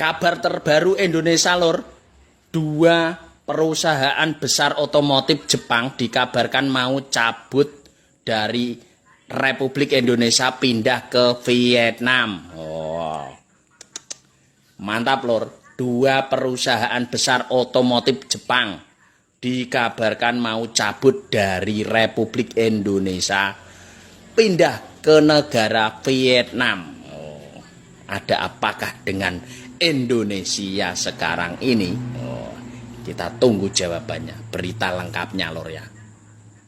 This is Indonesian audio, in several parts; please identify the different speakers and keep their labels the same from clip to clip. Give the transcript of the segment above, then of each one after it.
Speaker 1: Kabar terbaru Indonesia lur, dua perusahaan besar otomotif Jepang dikabarkan mau cabut dari Republik Indonesia pindah ke Vietnam. Oh, mantap lur, dua perusahaan besar otomotif Jepang dikabarkan mau cabut dari Republik Indonesia pindah ke negara Vietnam. Oh, ada apakah dengan Indonesia sekarang ini? Oh, kita tunggu jawabannya. Berita lengkapnya lor ya.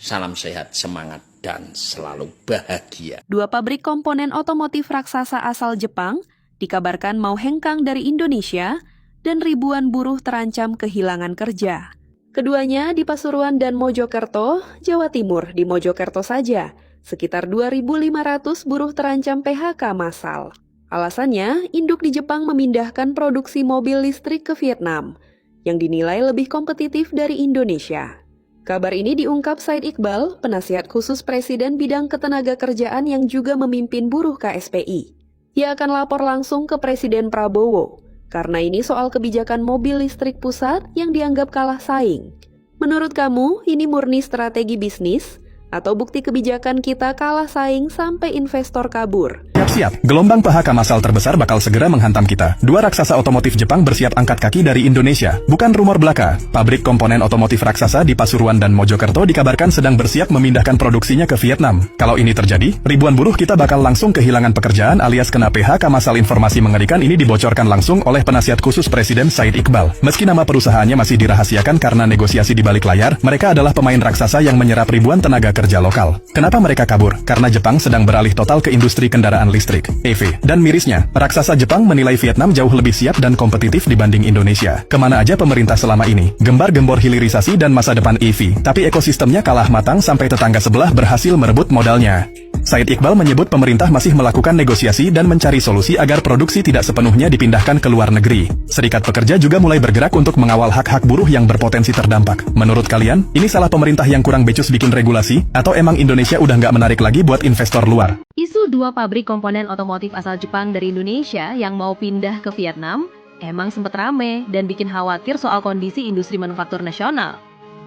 Speaker 1: Salam sehat, semangat, dan selalu bahagia.
Speaker 2: Dua pabrik komponen otomotif raksasa asal Jepang dikabarkan mau hengkang dari Indonesia dan ribuan buruh terancam kehilangan kerja. Keduanya di Pasuruan dan Mojokerto, Jawa Timur. Di Mojokerto saja, sekitar 2.500 buruh terancam PHK massal. Alasannya, induk di Jepang memindahkan produksi mobil listrik ke Vietnam, yang dinilai lebih kompetitif dari Indonesia. Kabar ini diungkap Said Iqbal, penasihat khusus Presiden bidang ketenagakerjaan yang juga memimpin buruh KSPI. Ia akan lapor langsung ke Presiden Prabowo, karena ini soal kebijakan mobil listrik pusat yang dianggap kalah saing. Menurut kamu, ini murni strategi bisnis? Atau bukti kebijakan kita kalah saing sampai investor kabur?
Speaker 3: Siap-siap, gelombang PHK massal terbesar bakal segera menghantam kita. Dua raksasa otomotif Jepang bersiap angkat kaki dari Indonesia. Bukan rumor belaka, pabrik komponen otomotif raksasa di Pasuruan dan Mojokerto dikabarkan sedang bersiap memindahkan produksinya ke Vietnam. Kalau ini terjadi, ribuan buruh kita bakal langsung kehilangan pekerjaan alias kena PHK massal. Informasi mengerikan ini dibocorkan langsung oleh penasihat khusus Presiden Said Iqbal. Meski nama perusahaannya masih dirahasiakan karena negosiasi di balik layar, mereka adalah pemain raksasa yang menyerap ribuan tenaga kerja lokal. Kenapa mereka kabur? Karena Jepang sedang beralih total ke industri kendaraan listrik, EV. Dan mirisnya, raksasa Jepang menilai Vietnam jauh lebih siap dan kompetitif dibanding Indonesia. Kemana aja pemerintah selama ini? Gembar-gembor hilirisasi dan masa depan EV. Tapi ekosistemnya kalah matang sampai tetangga sebelah berhasil merebut modalnya. Said Iqbal menyebut pemerintah masih melakukan negosiasi dan mencari solusi agar produksi tidak sepenuhnya dipindahkan ke luar negeri. Serikat pekerja juga mulai bergerak untuk mengawal hak-hak buruh yang berpotensi terdampak. Menurut kalian, ini salah pemerintah yang kurang becus bikin regulasi? Atau emang Indonesia udah nggak menarik lagi buat investor luar?
Speaker 4: Isu dua pabrik komponen otomotif asal Jepang dari Indonesia yang mau pindah ke Vietnam emang sempat rame dan bikin khawatir soal kondisi industri manufaktur nasional.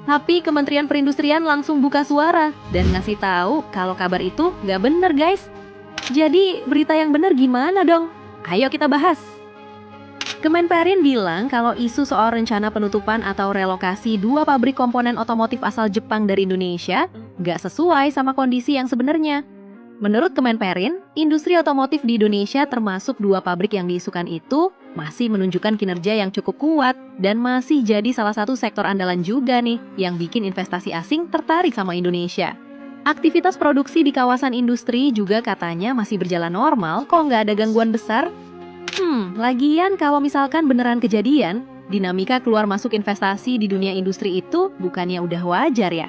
Speaker 4: Tapi Kementerian Perindustrian langsung buka suara dan ngasih tahu kalau kabar itu nggak bener guys. Jadi berita yang bener gimana dong? Ayo kita bahas. Kemenperin bilang kalau isu soal rencana penutupan atau relokasi dua pabrik komponen otomotif asal Jepang dari Indonesia nggak sesuai sama kondisi yang sebenarnya. Menurut Kemenperin, industri otomotif di Indonesia termasuk dua pabrik yang diisukan itu masih menunjukkan kinerja yang cukup kuat dan masih jadi salah satu sektor andalan juga nih yang bikin investasi asing tertarik sama Indonesia. Aktivitas produksi di kawasan industri juga katanya masih berjalan normal kok nggak ada gangguan besar. Lagian kalau misalkan beneran kejadian, dinamika keluar masuk investasi di dunia industri itu bukannya udah wajar ya?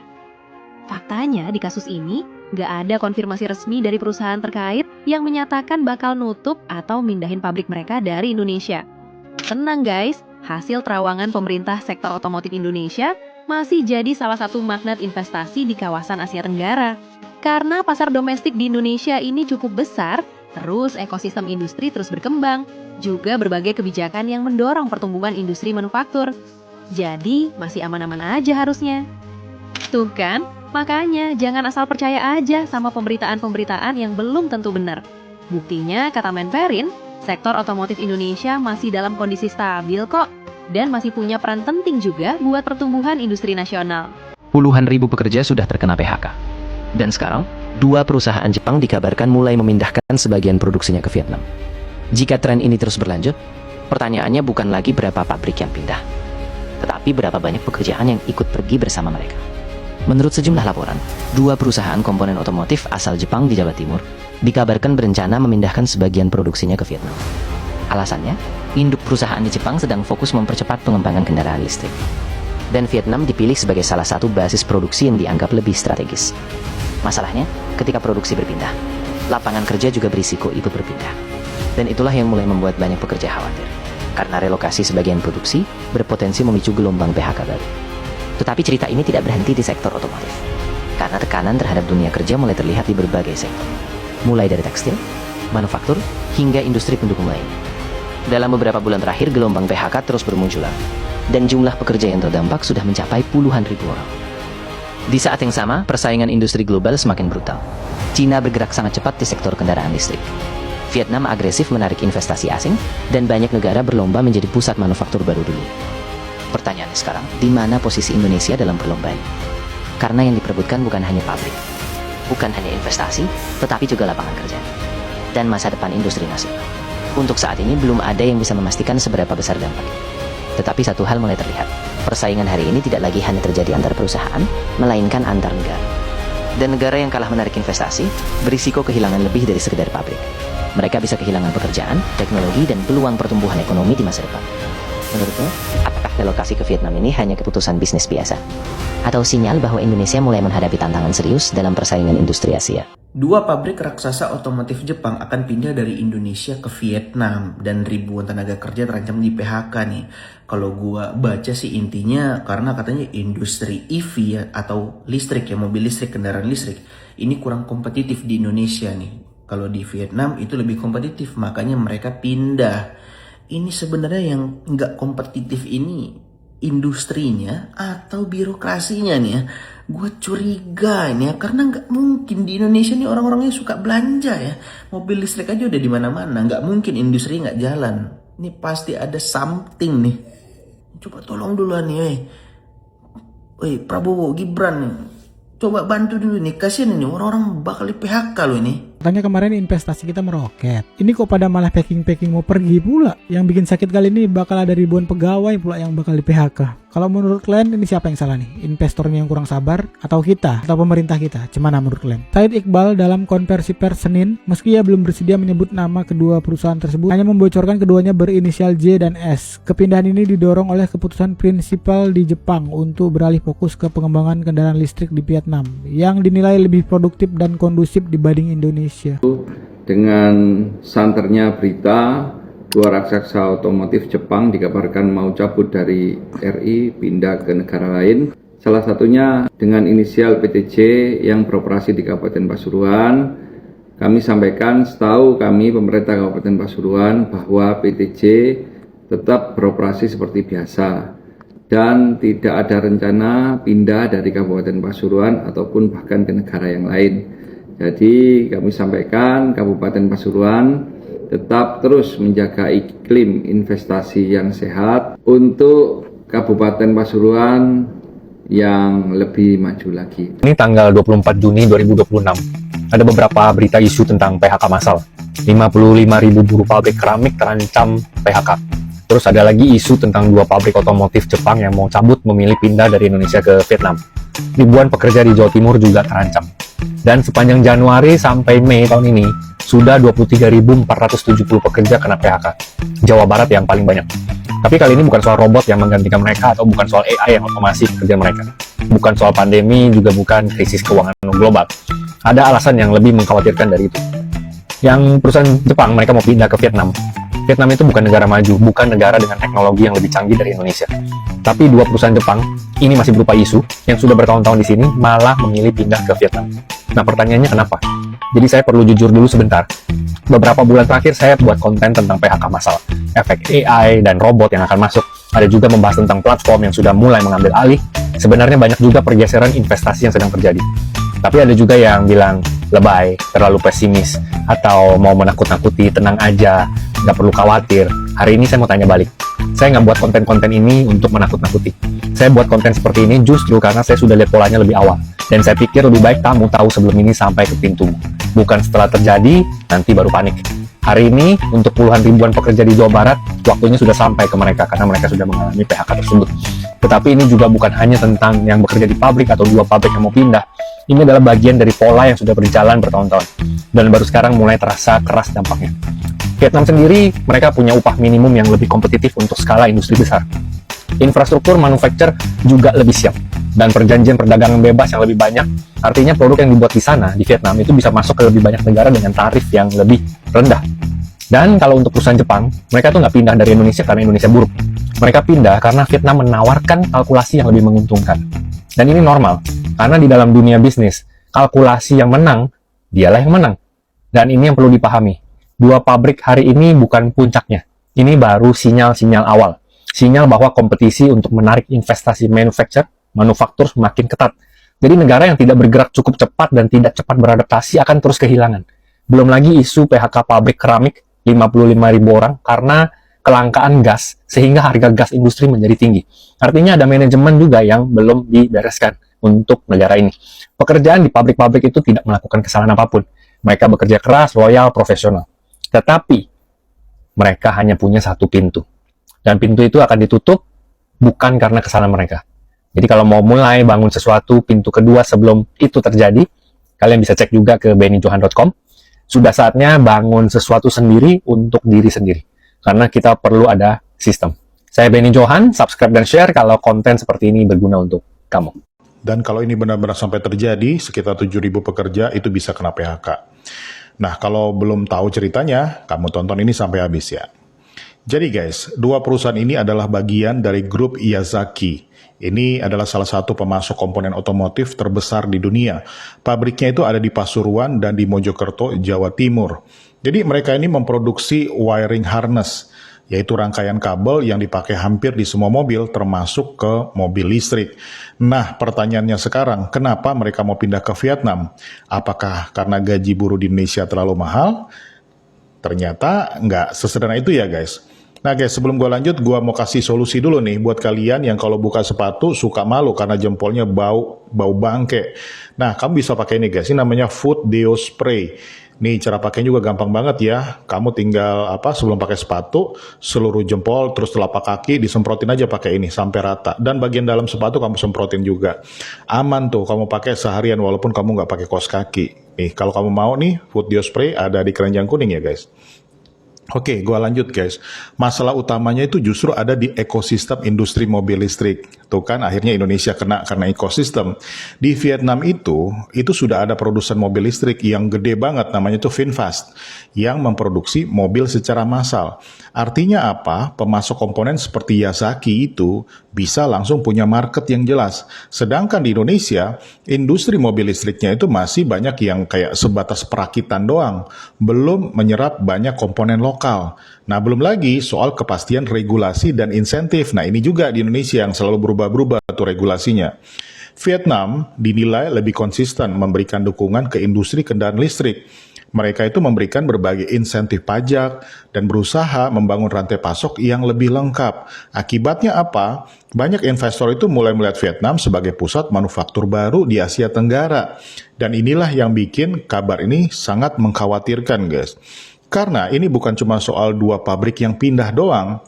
Speaker 4: Faktanya di kasus ini, nggak ada konfirmasi resmi dari perusahaan terkait yang menyatakan bakal nutup atau mindahin pabrik mereka dari Indonesia. Tenang guys, hasil terawangan pemerintah sektor otomotif Indonesia masih jadi salah satu magnet investasi di kawasan Asia Tenggara. Karena pasar domestik di Indonesia ini cukup besar, terus ekosistem industri terus berkembang, juga berbagai kebijakan yang mendorong pertumbuhan industri manufaktur. Jadi masih aman-aman aja harusnya. Tuh kan? Makanya jangan asal percaya aja sama pemberitaan-pemberitaan yang belum tentu benar. Buktinya, kata Menperin, sektor otomotif Indonesia masih dalam kondisi stabil kok, dan masih punya peran penting juga buat pertumbuhan industri nasional.
Speaker 5: Puluhan ribu pekerja sudah terkena PHK. Dan sekarang, dua perusahaan Jepang dikabarkan mulai memindahkan sebagian produksinya ke Vietnam. Jika tren ini terus berlanjut, pertanyaannya bukan lagi berapa pabrik yang pindah, tetapi berapa banyak pekerjaan yang ikut pergi bersama mereka. Menurut sejumlah laporan, dua perusahaan komponen otomotif asal Jepang di Jawa Timur dikabarkan berencana memindahkan sebagian produksinya ke Vietnam. Alasannya, induk perusahaan di Jepang sedang fokus mempercepat pengembangan kendaraan listrik. Dan Vietnam dipilih sebagai salah satu basis produksi yang dianggap lebih strategis. Masalahnya, ketika produksi berpindah, lapangan kerja juga berisiko ikut berpindah. Dan itulah yang mulai membuat banyak pekerja khawatir. Karena relokasi sebagian produksi berpotensi memicu gelombang PHK baru. Tetapi cerita ini tidak berhenti di sektor otomotif. Karena tekanan terhadap dunia kerja mulai terlihat di berbagai sektor. Mulai dari tekstil, manufaktur, hingga industri pendukung lainnya. Dalam beberapa bulan terakhir, gelombang PHK terus bermunculan, dan jumlah pekerja yang terdampak sudah mencapai puluhan ribu orang. Di saat yang sama, persaingan industri global semakin brutal. Cina bergerak sangat cepat di sektor kendaraan listrik. Vietnam agresif menarik investasi asing, dan banyak negara berlomba menjadi pusat manufaktur baru dulu. Pertanyaannya sekarang, di mana posisi Indonesia dalam perlombaan? Karena yang diperebutkan bukan hanya pabrik, bukan hanya investasi, tetapi juga lapangan kerja, dan masa depan industri nasional. Untuk saat ini, belum ada yang bisa memastikan seberapa besar dampaknya. Tetapi satu hal mulai terlihat, persaingan hari ini tidak lagi hanya terjadi antar perusahaan, melainkan antar negara. Dan negara yang kalah menarik investasi, berisiko kehilangan lebih dari sekedar pabrik. Mereka bisa kehilangan pekerjaan, teknologi, dan peluang pertumbuhan ekonomi di masa depan. Menurutmu, apakah relokasi ke Vietnam ini hanya keputusan bisnis biasa? Atau sinyal bahwa Indonesia mulai menghadapi tantangan serius dalam persaingan industri Asia?
Speaker 6: Dua pabrik raksasa otomotif Jepang akan pindah dari Indonesia ke Vietnam dan ribuan tenaga kerja terancam di PHK nih. Kalau gua baca sih intinya karena katanya industri EV ya, atau listrik ya, mobil listrik, kendaraan listrik ini kurang kompetitif di Indonesia nih. Kalau di Vietnam itu lebih kompetitif, makanya mereka pindah. Ini sebenarnya yang nggak kompetitif ini industrinya atau birokrasinya nih ya. Gue curiga ini ya, karena nggak mungkin di Indonesia nih orang-orangnya suka belanja ya. Mobil listrik aja udah di mana-mana, nggak mungkin industri nggak jalan. Ini pasti ada something nih. Coba tolong duluan nih, woi Prabowo, Gibran nih. Coba bantu dulu nih, kasihan ini orang-orang bakal di PHK loh ini.
Speaker 7: Katanya kemarin investasi kita meroket. Ini kok pada malah packing-packing mau pergi pula. Yang bikin sakit kali ini bakal ada ribuan pegawai pula yang bakal di PHK. Kalau menurut kalian ini siapa yang salah nih? Investornya yang kurang sabar? Atau kita? Atau pemerintah kita? Cemana menurut kalian? Said Iqbal dalam konversi pers Senin, meski ia belum bersedia menyebut nama kedua perusahaan tersebut, hanya membocorkan keduanya berinisial J dan S. Kepindahan ini didorong oleh keputusan prinsipal di Jepang untuk beralih fokus ke pengembangan kendaraan listrik di Vietnam, yang dinilai lebih produktif dan kondusif dibanding Indonesia.
Speaker 8: Dengan santernya berita, dua raksasa otomotif Jepang dikabarkan mau cabut dari RI pindah ke negara lain. Salah satunya dengan inisial PTJ yang beroperasi di Kabupaten Pasuruan. Kami sampaikan, setahu kami pemerintah Kabupaten Pasuruan bahwa PTJ tetap beroperasi seperti biasa dan tidak ada rencana pindah dari Kabupaten Pasuruan ataupun bahkan ke negara yang lain. Jadi kami sampaikan Kabupaten Pasuruan tetap terus menjaga iklim investasi yang sehat untuk Kabupaten Pasuruan yang lebih maju lagi.
Speaker 9: Ini tanggal 24 Juni 2026. Ada beberapa berita isu tentang PHK massal. 55.000 buruh pabrik keramik terancam PHK. Terus ada lagi isu tentang dua pabrik otomotif Jepang yang mau cabut memilih pindah dari Indonesia ke Vietnam. Ribuan pekerja di Jawa Timur juga terancam. Dan sepanjang Januari sampai Mei tahun ini, sudah 23.470 pekerja kena PHK. Jawa Barat yang paling banyak. Tapi kali ini bukan soal robot yang menggantikan mereka atau bukan soal AI yang otomasi kerja mereka. Bukan soal pandemi, juga bukan krisis keuangan global. Ada alasan yang lebih mengkhawatirkan dari itu. Yang perusahaan Jepang, mereka mau pindah ke Vietnam. Vietnam itu bukan negara maju, bukan negara dengan teknologi yang lebih canggih dari Indonesia. Tapi dua perusahaan Jepang, ini masih berupa isu, yang sudah bertahun-tahun di sini, malah memilih pindah ke Vietnam. Nah pertanyaannya kenapa? Jadi saya perlu jujur dulu sebentar. Beberapa bulan terakhir saya buat konten tentang PHK massal, efek AI dan robot yang akan masuk. Ada juga membahas tentang platform yang sudah mulai mengambil alih. Sebenarnya banyak juga pergeseran investasi yang sedang terjadi. Tapi ada juga yang bilang lebay, terlalu pesimis, atau mau menakut-nakuti, tenang aja, nggak perlu khawatir. Hari ini saya mau tanya balik. Saya nggak buat konten-konten ini untuk menakut-nakuti. Saya buat konten seperti ini justru karena saya sudah lihat polanya lebih awal. Dan saya pikir lebih baik kamu tahu sebelum ini sampai ke pintumu. Bukan setelah terjadi, nanti baru panik. Hari ini, untuk puluhan ribuan pekerja di Jawa Barat, waktunya sudah sampai ke mereka karena mereka sudah mengalami PHK tersebut. Tetapi ini juga bukan hanya tentang yang bekerja di pabrik atau dua pabrik yang mau pindah. Ini adalah bagian dari pola yang sudah berjalan bertahun-tahun. Dan baru sekarang mulai terasa keras dampaknya. Vietnam sendiri, mereka punya upah minimum yang lebih kompetitif untuk skala industri besar. Infrastruktur manufaktur juga lebih siap. Dan perjanjian perdagangan bebas yang lebih banyak, artinya produk yang dibuat di sana, di Vietnam, itu bisa masuk ke lebih banyak negara dengan tarif yang lebih rendah. Dan kalau untuk perusahaan Jepang, mereka tuh nggak pindah dari Indonesia karena Indonesia buruk. Mereka pindah karena Vietnam menawarkan kalkulasi yang lebih menguntungkan. Dan ini normal, karena di dalam dunia bisnis, kalkulasi yang menang, dialah yang menang. Dan ini yang perlu dipahami. Dua pabrik hari ini bukan puncaknya. Ini baru sinyal-sinyal awal. Sinyal bahwa kompetisi untuk menarik investasi manufaktur semakin ketat. Jadi negara yang tidak bergerak cukup cepat dan tidak cepat beradaptasi akan terus kehilangan. Belum lagi isu PHK pabrik keramik 55.000 orang karena kelangkaan gas, sehingga harga gas industri menjadi tinggi. Artinya ada manajemen juga yang belum dibereskan untuk negara ini. Pekerjaan di pabrik-pabrik itu tidak melakukan kesalahan apapun. Mereka bekerja keras, loyal, profesional. Tetapi mereka hanya punya satu pintu. Dan pintu itu akan ditutup bukan karena kesalahan mereka. Jadi kalau mau mulai bangun sesuatu, pintu kedua sebelum itu terjadi, kalian bisa cek juga ke bennyjohan.com. Sudah saatnya bangun sesuatu sendiri untuk diri sendiri. Karena kita perlu ada sistem. Saya Benny Johan, subscribe dan share kalau konten seperti ini berguna untuk kamu.
Speaker 10: Dan kalau ini benar-benar sampai terjadi, sekitar 7.000 pekerja itu bisa kena PHK. Nah, kalau belum tahu ceritanya, kamu tonton ini sampai habis ya. Jadi guys, dua perusahaan ini adalah bagian dari grup Yazaki. Ini adalah salah satu pemasok komponen otomotif terbesar di dunia. Pabriknya itu ada di Pasuruan dan di Mojokerto, Jawa Timur. Jadi mereka ini memproduksi wiring harness, yaitu rangkaian kabel yang dipakai hampir di semua mobil, termasuk ke mobil listrik. Nah, pertanyaannya sekarang, kenapa mereka mau pindah ke Vietnam? Apakah karena gaji buruh di Indonesia terlalu mahal? Ternyata nggak sesederhana itu ya guys. Nah guys, sebelum gue lanjut, gue mau kasih solusi dulu nih buat kalian yang kalau buka sepatu suka malu karena jempolnya bau bangke. Nah, kamu bisa pakai ini guys, ini namanya Foot Deo Spray. Nih cara pakainya juga gampang banget ya. Kamu tinggal sebelum pakai sepatu, seluruh jempol terus telapak kaki disemprotin aja pakai ini sampai rata. Dan bagian dalam sepatu kamu semprotin juga. Aman tuh, kamu pakai seharian walaupun kamu nggak pakai kaos kaki. Nih kalau kamu mau nih, Foot Deo Spray ada di keranjang kuning ya guys. Oke, gua lanjut guys. Masalah utamanya itu justru ada di ekosistem industri mobil listrik. Tuh kan akhirnya Indonesia kena karena ekosistem. Di Vietnam itu sudah ada produsen mobil listrik yang gede banget, namanya itu VinFast, yang memproduksi mobil secara massal. Artinya apa? Pemasok komponen seperti Yazaki itu bisa langsung punya market yang jelas. Sedangkan di Indonesia, industri mobil listriknya itu masih banyak yang kayak sebatas perakitan doang, belum menyerap banyak komponen lokal. Nah, belum lagi soal kepastian regulasi dan insentif. Nah, ini juga di Indonesia yang selalu berubah-berubah tuh regulasinya. Vietnam dinilai lebih konsisten memberikan dukungan ke industri kendaraan listrik. Mereka itu memberikan berbagai insentif pajak dan berusaha membangun rantai pasok yang lebih lengkap. Akibatnya apa? Banyak investor itu mulai melihat Vietnam sebagai pusat manufaktur baru di Asia Tenggara. Dan inilah yang bikin kabar ini sangat mengkhawatirkan guys. Karena ini bukan cuma soal dua pabrik yang pindah doang.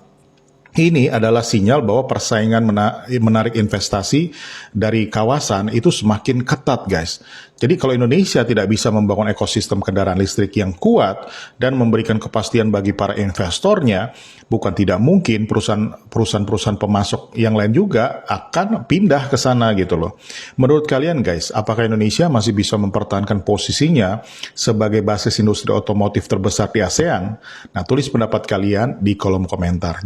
Speaker 10: Ini adalah sinyal bahwa persaingan menarik investasi dari kawasan itu semakin ketat guys. Jadi kalau Indonesia tidak bisa membangun ekosistem kendaraan listrik yang kuat dan memberikan kepastian bagi para investornya, bukan tidak mungkin perusahaan-perusahaan pemasok yang lain juga akan pindah ke sana gitu loh. Menurut kalian guys, apakah Indonesia masih bisa mempertahankan posisinya sebagai basis industri otomotif terbesar di ASEAN? Nah, tulis pendapat kalian di kolom komentar.